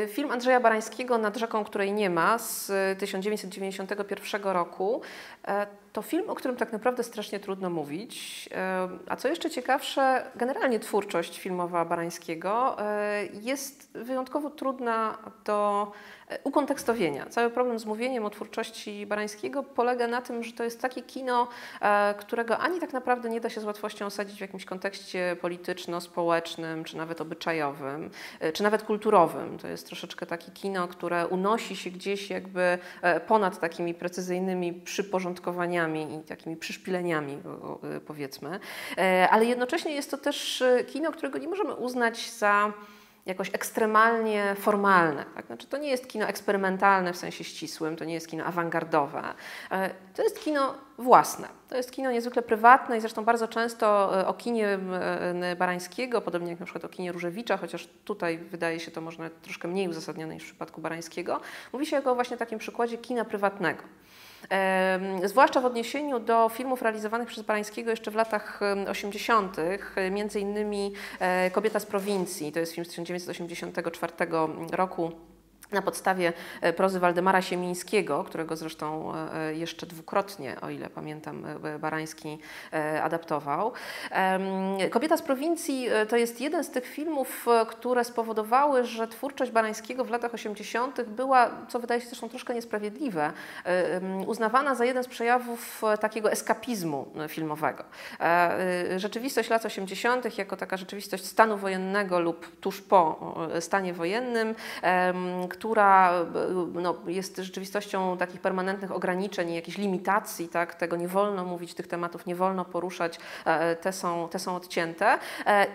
Film Andrzeja Barańskiego Nad rzeką, której nie ma z 1991 roku to film, o którym tak naprawdę strasznie trudno mówić. A co jeszcze ciekawsze, generalnie twórczość filmowa Barańskiego jest wyjątkowo trudna do ukontekstowienia. Cały problem z mówieniem o twórczości Barańskiego polega na tym, że to jest takie kino, którego ani tak naprawdę nie da się z łatwością osadzić w jakimś kontekście polityczno-społecznym, czy nawet obyczajowym, czy nawet kulturowym. To jest troszeczkę takie kino, które unosi się gdzieś jakby ponad takimi precyzyjnymi przyporządkowaniami i takimi przyszpileniami, powiedzmy. Ale jednocześnie jest to też kino, którego nie możemy uznać za jakoś ekstremalnie formalne. Tak? Znaczy, to nie jest kino eksperymentalne w sensie ścisłym, to nie jest kino awangardowe. To jest kino własne. To jest kino niezwykle prywatne i zresztą bardzo często o kinie Barańskiego, podobnie jak na przykład o kinie Różewicza, chociaż tutaj wydaje się to może troszkę mniej uzasadnione niż w przypadku Barańskiego, mówi się o właśnie takim przykładzie kina prywatnego. Zwłaszcza w odniesieniu do filmów realizowanych przez Barańskiego jeszcze w latach 80., między innymi Kobieta z prowincji, to jest film z 1984 roku, na podstawie prozy Waldemara Siemińskiego, którego zresztą jeszcze dwukrotnie, o ile pamiętam, Barański adaptował. Kobieta z prowincji to jest jeden z tych filmów, które spowodowały, że twórczość Barańskiego w latach 80. była, co wydaje się zresztą troszkę niesprawiedliwe, uznawana za jeden z przejawów takiego eskapizmu filmowego. Rzeczywistość lat 80. jako taka rzeczywistość stanu wojennego lub tuż po stanie wojennym, która jest rzeczywistością takich permanentnych ograniczeń i jakichś limitacji, tak? Tego nie wolno mówić, tych tematów nie wolno poruszać, te są odcięte.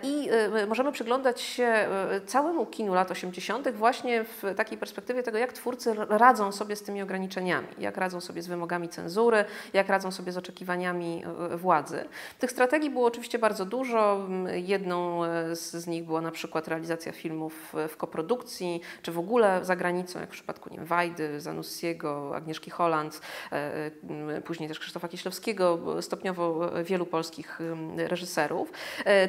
I możemy przyglądać się całemu kinu lat 80. właśnie w takiej perspektywie tego, jak twórcy radzą sobie z tymi ograniczeniami, jak radzą sobie z wymogami cenzury, jak radzą sobie z oczekiwaniami władzy. Tych strategii było oczywiście bardzo dużo. Jedną z nich była na przykład realizacja filmów w koprodukcji, czy w ogóle za granicą, jak w przypadku, nie wiem, Wajdy, Zanussiego, Agnieszki Holland, później też Krzysztofa Kieślowskiego, stopniowo wielu polskich reżyserów.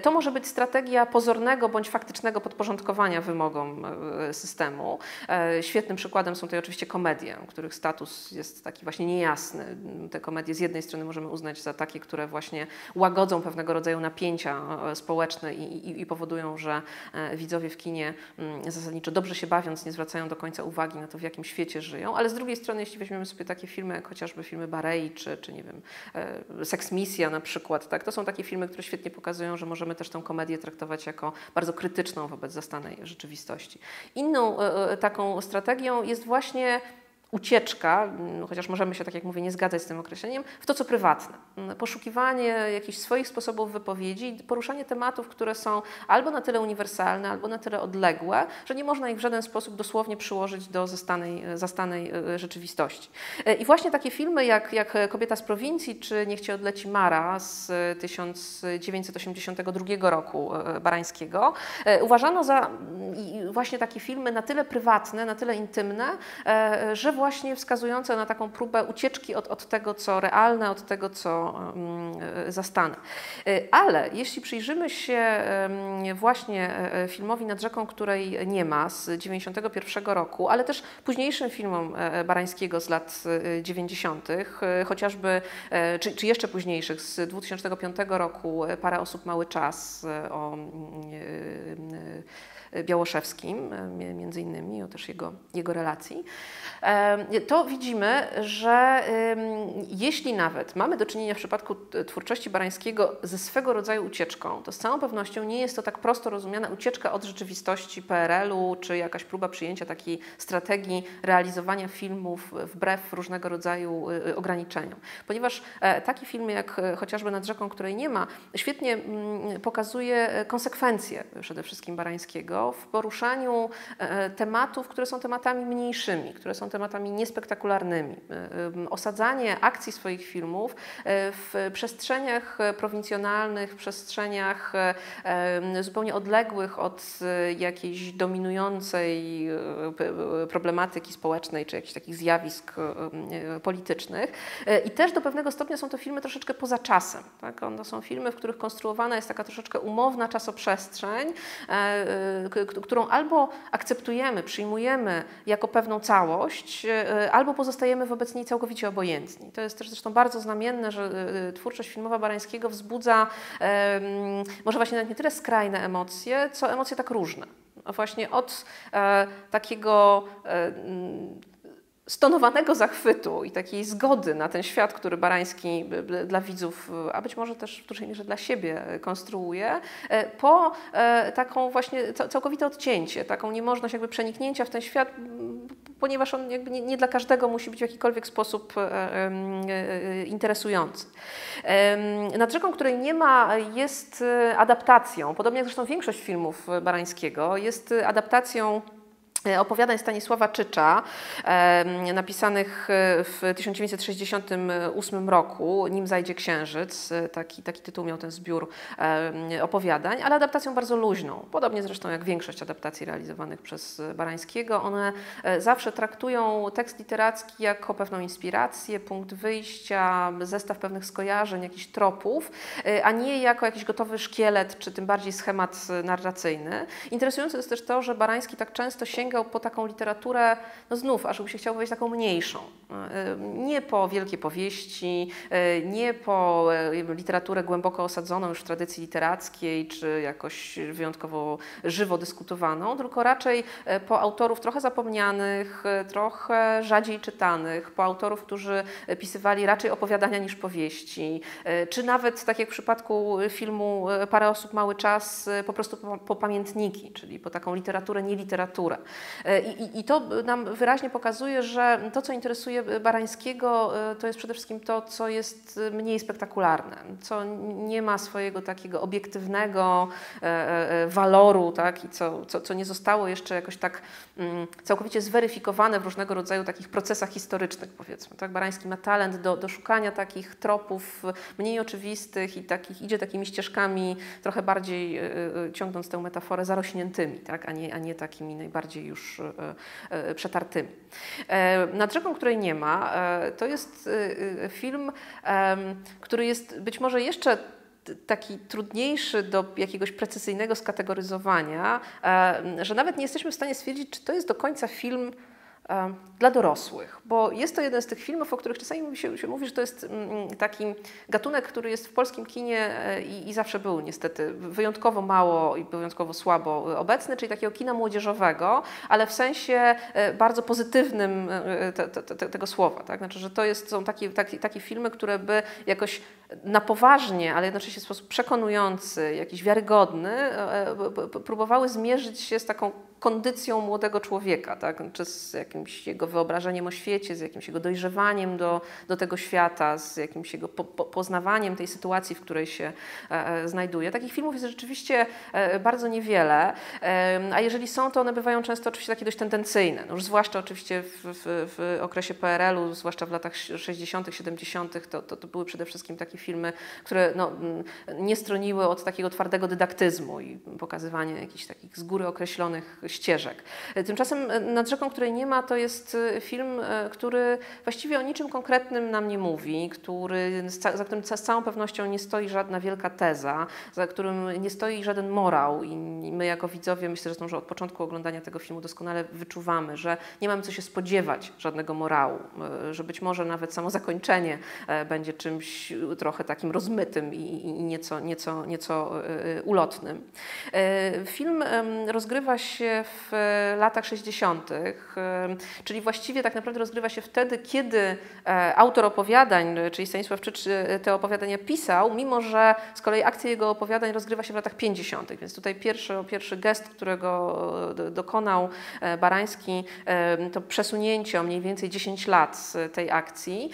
To może być strategia pozornego bądź faktycznego podporządkowania wymogom systemu. Świetnym przykładem są tutaj oczywiście komedie, których status jest taki właśnie niejasny. Te komedie z jednej strony możemy uznać za takie, które właśnie łagodzą pewnego rodzaju napięcia społeczne i powodują, że widzowie w kinie zasadniczo dobrze się bawiąc nie zwracają do końca uwagi na to, w jakim świecie żyją, ale z drugiej strony, jeśli weźmiemy sobie takie filmy, jak chociażby filmy Barei, czy nie wiem, Seks Misja na przykład, tak, to są takie filmy, które świetnie pokazują, że możemy też tę komedię traktować jako bardzo krytyczną wobec zastanej rzeczywistości. Inną taką strategią jest właśnie ucieczka, chociaż możemy się, tak jak mówię, nie zgadzać z tym określeniem, w to, co prywatne. Poszukiwanie jakichś swoich sposobów wypowiedzi, poruszanie tematów, które są albo na tyle uniwersalne, albo na tyle odległe, że nie można ich w żaden sposób dosłownie przyłożyć do zastanej rzeczywistości. I właśnie takie filmy jak Kobieta z prowincji, czy Niech cię odleci Mara z 1982 roku Barańskiego, uważano za właśnie takie filmy na tyle prywatne, na tyle intymne, że właśnie wskazujące na taką próbę ucieczki od tego, co realne, od tego, co zastane. Ale jeśli przyjrzymy się właśnie filmowi Nad rzeką, której nie ma z 1991 roku, ale też późniejszym filmom Barańskiego z lat 90., chociażby, czy jeszcze późniejszych, z 2005 roku Parę osób, mały czas o Białoszewskim, między innymi, o też jego relacji, to widzimy, że jeśli nawet mamy do czynienia w przypadku twórczości Barańskiego ze swego rodzaju ucieczką, to z całą pewnością nie jest to tak prosto rozumiana ucieczka od rzeczywistości PRL-u, czy jakaś próba przyjęcia takiej strategii realizowania filmów wbrew różnego rodzaju ograniczeniom. Ponieważ taki film jak chociażby Nad rzeką, której nie ma, świetnie pokazuje konsekwencje przede wszystkim Barańskiego w poruszaniu tematów, które są tematami mniejszymi, które są tematami niespektakularnymi. Osadzanie akcji swoich filmów w przestrzeniach prowincjonalnych, w przestrzeniach zupełnie odległych od jakiejś dominującej problematyki społecznej, czy jakichś takich zjawisk politycznych. I też do pewnego stopnia są to filmy troszeczkę poza czasem. Tak? To są filmy, w których konstruowana jest taka troszeczkę umowna czasoprzestrzeń, którą albo akceptujemy, przyjmujemy jako pewną całość, albo pozostajemy wobec niej całkowicie obojętni. To jest też zresztą bardzo znamienne, że twórczość filmowa Barańskiego wzbudza może właśnie nawet nie tyle skrajne emocje, co emocje tak różne. A właśnie od takiego stonowanego zachwytu i takiej zgody na ten świat, który Barański dla widzów, a być może też w dużej mierze dla siebie konstruuje, po taką właśnie całkowite odcięcie, taką niemożność jakby przeniknięcia w ten świat, ponieważ on jakby nie dla każdego musi być w jakikolwiek sposób interesujący. Nad rzeką, której nie ma, jest adaptacją, podobnie jak zresztą większość filmów Barańskiego, jest adaptacją opowiadań Stanisława Czycza, napisanych w 1968 roku, Nim zajdzie księżyc. Taki tytuł miał ten zbiór opowiadań, ale adaptacją bardzo luźną. Podobnie zresztą jak większość adaptacji realizowanych przez Barańskiego. One zawsze traktują tekst literacki jako pewną inspirację, punkt wyjścia, zestaw pewnych skojarzeń, jakichś tropów, a nie jako jakiś gotowy szkielet, czy tym bardziej schemat narracyjny. Interesujące jest też to, że Barański tak często sięgał po taką literaturę, no znów, aż by się chciał powiedzieć, taką mniejszą. Nie po wielkie powieści, nie po literaturę głęboko osadzoną już w tradycji literackiej, czy jakoś wyjątkowo żywo dyskutowaną, tylko raczej po autorów trochę zapomnianych, trochę rzadziej czytanych, po autorów, którzy pisywali raczej opowiadania niż powieści, czy nawet, tak jak w przypadku filmu Parę osób, mały czas, po prostu po pamiętniki, czyli po taką literaturę, nie literaturę. I to nam wyraźnie pokazuje, że to, co interesuje Barańskiego, to jest przede wszystkim to, co jest mniej spektakularne, co nie ma swojego takiego obiektywnego waloru, tak, i co nie zostało jeszcze jakoś tak całkowicie zweryfikowane w różnego rodzaju takich procesach historycznych, powiedzmy. Tak? Barański ma talent do szukania takich tropów mniej oczywistych i idzie takimi ścieżkami trochę bardziej, ciągnąc tę metaforę, zarośniętymi, tak? a nie takimi najbardziej już przetartymi. Nad rzeką, której nie ma, to jest film, który jest być może jeszcze taki trudniejszy do jakiegoś precyzyjnego skategoryzowania, że nawet nie jesteśmy w stanie stwierdzić, czy to jest do końca film dla dorosłych, bo jest to jeden z tych filmów, o których czasami się mówi, że to jest taki gatunek, który jest w polskim kinie i zawsze był niestety wyjątkowo mało i wyjątkowo słabo obecny, czyli takiego kina młodzieżowego, ale w sensie bardzo pozytywnym tego słowa. Tak? Znaczy, że są takie filmy, które by jakoś na poważnie, ale jednocześnie w sposób przekonujący, jakiś wiarygodny, próbowały zmierzyć się z taką kondycją młodego człowieka, tak? Czy z jakimś jego wyobrażeniem o świecie, z jakimś jego dojrzewaniem do tego świata, z jakimś jego poznawaniem tej sytuacji, w której się znajduje. Takich filmów jest rzeczywiście bardzo niewiele, a jeżeli są, to one bywają często oczywiście takie dość tendencyjne. No już zwłaszcza oczywiście w okresie PRL-u, zwłaszcza w latach 60., 70., to były przede wszystkim takie filmy, które nie stroniły od takiego twardego dydaktyzmu i pokazywania jakichś takich z góry określonych ścieżek. Tymczasem Nad rzeką, której nie ma, to jest film, który właściwie o niczym konkretnym nam nie mówi, za którym z całą pewnością nie stoi żadna wielka teza, za którym nie stoi żaden morał i my jako widzowie, myślę, że od początku oglądania tego filmu doskonale wyczuwamy, że nie mamy co się spodziewać żadnego morału, że być może nawet samo zakończenie będzie czymś trochę takim rozmytym i nieco ulotnym. Film rozgrywa się w latach 60., czyli właściwie tak naprawdę rozgrywa się wtedy, kiedy autor opowiadań, czyli Stanisław Czycz, te opowiadania pisał, mimo że z kolei akcja jego opowiadań rozgrywa się w latach 50., więc tutaj pierwszy gest, którego dokonał Barański, to przesunięcie o mniej więcej 10 lat tej akcji,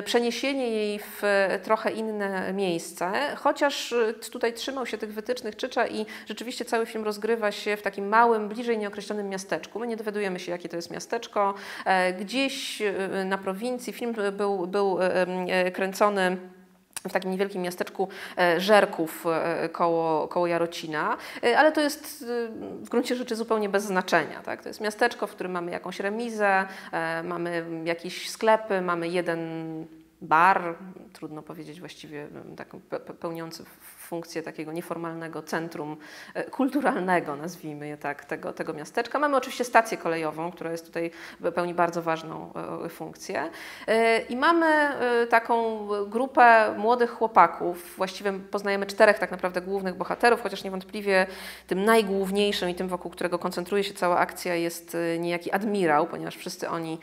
przeniesienie jej w trochę inne miejsce, chociaż tutaj trzymał się tych wytycznych Czycza i rzeczywiście cały film rozgrywa się w takim małym, bliżej nieokreślonym miasteczku. My nie dowiadujemy się, jakie to jest miasteczko. Gdzieś na prowincji film był kręcony w takim niewielkim miasteczku Żerków koło Jarocina, ale to jest w gruncie rzeczy zupełnie bez znaczenia. Tak? To jest miasteczko, w którym mamy jakąś remizę, mamy jakieś sklepy, mamy jeden bar, trudno powiedzieć właściwie, tak pełniący funkcję takiego nieformalnego centrum kulturalnego, nazwijmy je tak, tego miasteczka. Mamy oczywiście stację kolejową, która jest tutaj, pełni bardzo ważną funkcję. I mamy taką grupę młodych chłopaków. Właściwie poznajemy 4 tak naprawdę głównych bohaterów, chociaż niewątpliwie tym najgłówniejszym i tym, wokół którego koncentruje się cała akcja, jest niejaki admirał, ponieważ wszyscy oni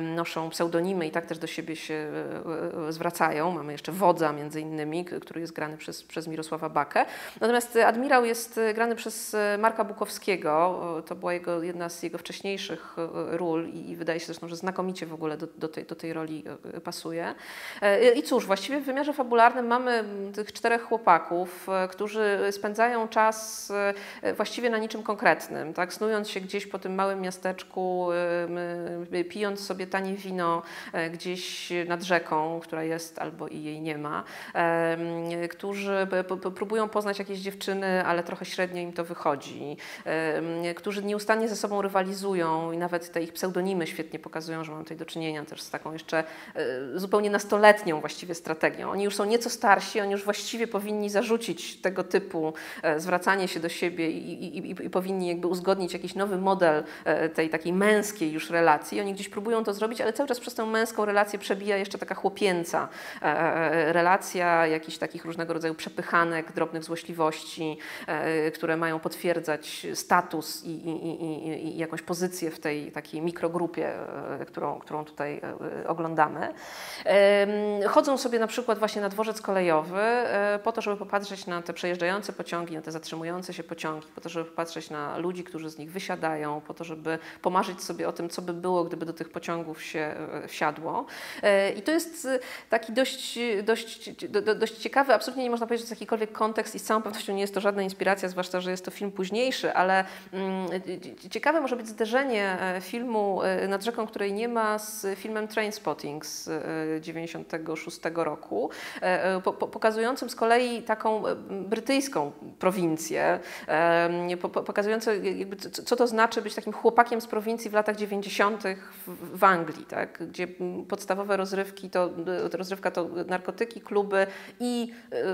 noszą pseudonimy i tak też do siebie się zwracają. Mamy jeszcze wodza między innymi, który jest grany przez Mirosława Bakę. Natomiast admirał jest grany przez Marka Bukowskiego. To była jedna z jego wcześniejszych ról i wydaje się zresztą, że znakomicie w ogóle do tej roli pasuje. I cóż, właściwie w wymiarze fabularnym mamy tych 4 chłopaków, którzy spędzają czas właściwie na niczym konkretnym, tak? Snując się gdzieś po tym małym miasteczku, pijąc sobie tanie wino gdzieś nad rzeką, która jest albo i jej nie ma, którzy próbują poznać jakieś dziewczyny, ale trochę średnio im to wychodzi, którzy nieustannie ze sobą rywalizują i nawet te ich pseudonimy świetnie pokazują, że mam tutaj do czynienia też z taką jeszcze zupełnie nastoletnią właściwie strategią. Oni już są nieco starsi, oni już właściwie powinni zarzucić tego typu zwracanie się do siebie i powinni jakby uzgodnić jakiś nowy model tej takiej męskiej już relacji. Oni gdzieś próbują to zrobić, ale cały czas przez tę męską relację przebija jeszcze taka chłopięca relacja, jakichś takich różnego rodzaju przepychanek, drobnych złośliwości, które mają potwierdzać status i jakąś pozycję w tej takiej mikrogrupie, którą tutaj oglądamy. Chodzą sobie na przykład właśnie na dworzec kolejowy po to, żeby popatrzeć na te przejeżdżające pociągi, na te zatrzymujące się pociągi, po to, żeby popatrzeć na ludzi, którzy z nich wysiadają, po to, żeby pomarzyć sobie o tym, co by było, gdyby do tych pociągów się wsiadło. I to jest taki dość ciekawy, absolutnie nie można powiedzieć, że to jest jakikolwiek kontekst i z całą pewnością nie jest to żadna inspiracja, zwłaszcza, że jest to film późniejszy, ale ciekawe może być zderzenie filmu Nad rzeką, której nie ma, z filmem Trainspotting z 1996 roku, pokazującym z kolei taką brytyjską prowincję, pokazującą jakby, co to znaczy być takim chłopakiem z prowincji w latach 90. w Anglii, tak? Gdzie podstawowe rozrywka to narkotyki, kluby i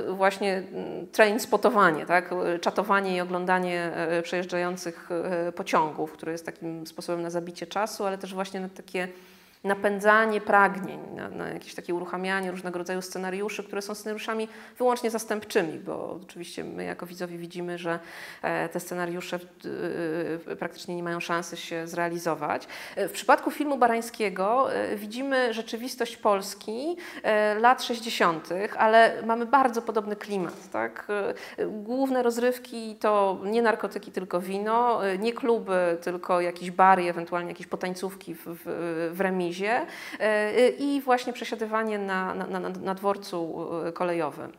właśnie train-spotowanie, tak? Czatowanie i oglądanie przejeżdżających pociągów, które jest takim sposobem na zabicie czasu, ale też właśnie na takie napędzanie pragnień, na jakieś takie uruchamianie różnego rodzaju scenariuszy, które są scenariuszami wyłącznie zastępczymi, bo oczywiście my jako widzowie widzimy, że te scenariusze praktycznie nie mają szansy się zrealizować. W przypadku filmu Barańskiego widzimy rzeczywistość Polski lat 60., ale mamy bardzo podobny klimat. Tak? Główne rozrywki to nie narkotyki, tylko wino, nie kluby, tylko jakieś bary, ewentualnie jakieś potańcówki w remizie i właśnie przesiadywanie na dworcu kolejowym.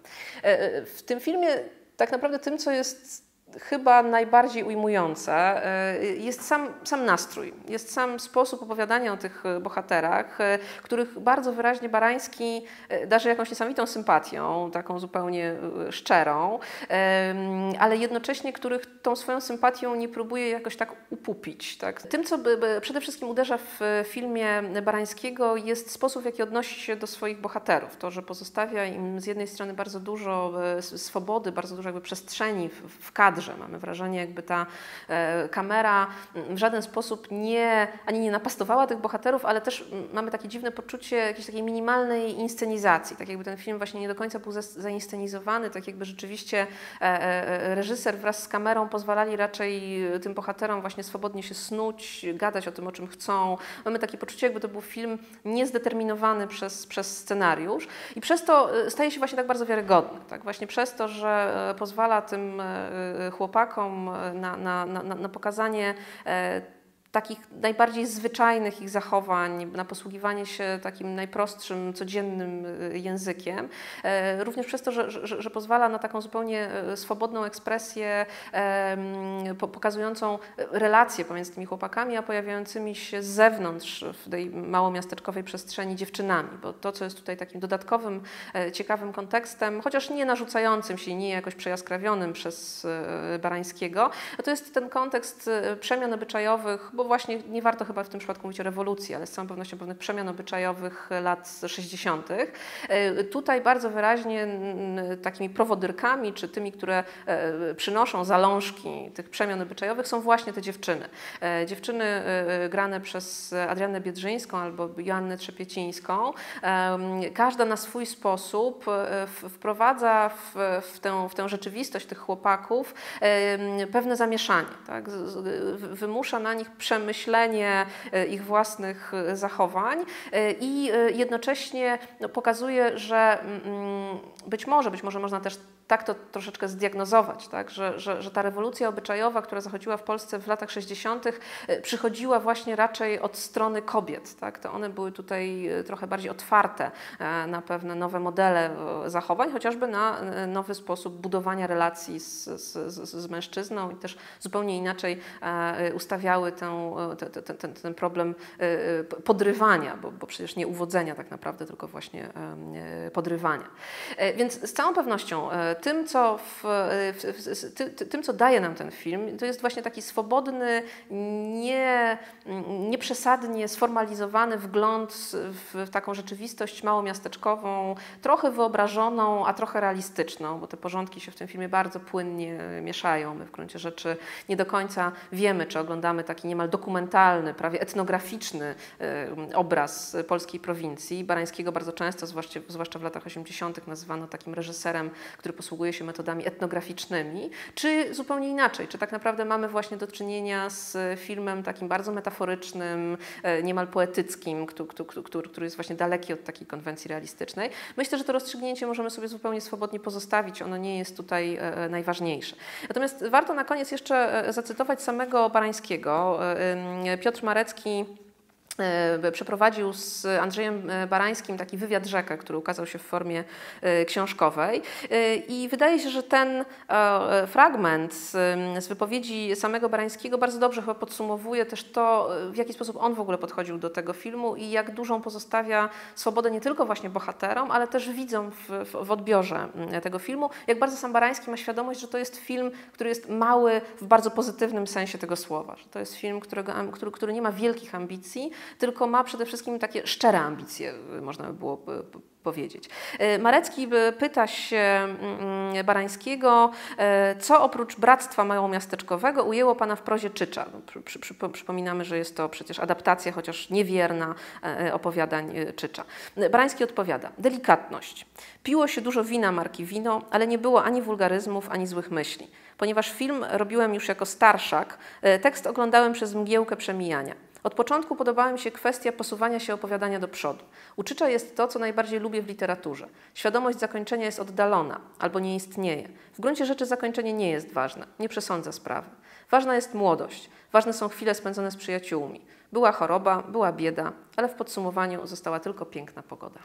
W tym filmie tak naprawdę tym, co jest chyba najbardziej ujmujące, jest sam nastrój, jest sam sposób opowiadania o tych bohaterach, których bardzo wyraźnie Barański darzy jakąś niesamowitą sympatią, taką zupełnie szczerą, ale jednocześnie których tą swoją sympatią nie próbuje jakoś tak upupić. Tak? Tym, co przede wszystkim uderza w filmie Barańskiego, jest sposób, w jaki odnosi się do swoich bohaterów. To, że pozostawia im z jednej strony bardzo dużo swobody, bardzo dużo jakby przestrzeni w kadrze. Mamy wrażenie, jakby ta kamera w żaden sposób ani nie napastowała tych bohaterów, ale też mamy takie dziwne poczucie jakiejś takiej minimalnej inscenizacji. Tak jakby ten film właśnie nie do końca był zainscenizowany, tak jakby rzeczywiście reżyser wraz z kamerą pozwalali raczej tym bohaterom właśnie swobodnie się snuć, gadać o tym, o czym chcą. Mamy takie poczucie, jakby to był film niezdeterminowany przez scenariusz i przez to staje się właśnie tak bardzo wiarygodny. Tak? Właśnie przez to, że pozwala tym chłopakom na pokazanie takich najbardziej zwyczajnych ich zachowań, na posługiwanie się takim najprostszym, codziennym językiem. Również przez to, że pozwala na taką zupełnie swobodną ekspresję pokazującą relacje pomiędzy tymi chłopakami, a pojawiającymi się z zewnątrz w tej małomiasteczkowej przestrzeni dziewczynami. Bo to, co jest tutaj takim dodatkowym, ciekawym kontekstem, chociaż nie narzucającym się i nie jakoś przejaskrawionym przez Barańskiego, to jest ten kontekst przemian obyczajowych, bo bo właśnie nie warto chyba w tym przypadku mówić o rewolucji, ale z całą pewnością pewnych przemian obyczajowych lat 60. Tutaj bardzo wyraźnie takimi prowodyrkami, czy tymi, które przynoszą zalążki tych przemian obyczajowych, są właśnie te dziewczyny. Dziewczyny grane przez Adriannę Biedrzyńską albo Joannę Trzepiecińską. Każda na swój sposób wprowadza w tę rzeczywistość tych chłopaków pewne zamieszanie. Tak? Wymusza na nich przemyślenie ich własnych zachowań i jednocześnie pokazuje, że być może można też tak to troszeczkę zdiagnozować, tak? Że ta rewolucja obyczajowa, która zachodziła w Polsce w latach 60., przychodziła właśnie raczej od strony kobiet. Tak? To one były tutaj trochę bardziej otwarte na pewne nowe modele zachowań, chociażby na nowy sposób budowania relacji z mężczyzną i też zupełnie inaczej ustawiały ten problem podrywania, bo przecież nie uwodzenia tak naprawdę, tylko właśnie podrywania. Więc z całą pewnością tym, co daje nam ten film, to jest właśnie taki swobodny, nieprzesadnie sformalizowany wgląd w taką rzeczywistość małomiasteczkową, trochę wyobrażoną, a trochę realistyczną, bo te porządki się w tym filmie bardzo płynnie mieszają. My w gruncie rzeczy nie do końca wiemy, czy oglądamy taki niemal dokumentalny, prawie etnograficzny obraz polskiej prowincji. Barańskiego bardzo często, zwłaszcza w latach 80., nazywano takim reżyserem, który posługuje się metodami etnograficznymi, czy zupełnie inaczej, czy tak naprawdę mamy właśnie do czynienia z filmem takim bardzo metaforycznym, niemal poetyckim, który jest właśnie daleki od takiej konwencji realistycznej. Myślę, że to rozstrzygnięcie możemy sobie zupełnie swobodnie pozostawić, ono nie jest tutaj najważniejsze. Natomiast warto na koniec jeszcze zacytować samego Barańskiego. Piotr Marecki przeprowadził z Andrzejem Barańskim taki wywiad rzekę, który ukazał się w formie książkowej i wydaje się, że ten fragment z wypowiedzi samego Barańskiego bardzo dobrze chyba podsumowuje też to, w jaki sposób on w ogóle podchodził do tego filmu i jak dużą pozostawia swobodę nie tylko właśnie bohaterom, ale też widzom w odbiorze tego filmu. Jak bardzo sam Barański ma świadomość, że to jest film, który jest mały w bardzo pozytywnym sensie tego słowa, że to jest film, który nie ma wielkich ambicji, tylko ma przede wszystkim takie szczere ambicje, można by było powiedzieć. Marecki pyta się Barańskiego, co oprócz bractwa małomiasteczkowego ujęło pana w prozie Czycza. Przypominamy, że jest to przecież adaptacja, chociaż niewierna, opowiadań Czycza. Barański odpowiada: delikatność. Piło się dużo wina marki Wino, ale nie było ani wulgaryzmów, ani złych myśli. Ponieważ film robiłem już jako starszak, tekst oglądałem przez mgiełkę przemijania. Od początku podobała mi się kwestia posuwania się opowiadania do przodu. U Czycza jest to, co najbardziej lubię w literaturze. Świadomość zakończenia jest oddalona albo nie istnieje. W gruncie rzeczy zakończenie nie jest ważne, nie przesądza sprawy. Ważna jest młodość, ważne są chwile spędzone z przyjaciółmi. Była choroba, była bieda, ale w podsumowaniu została tylko piękna pogoda.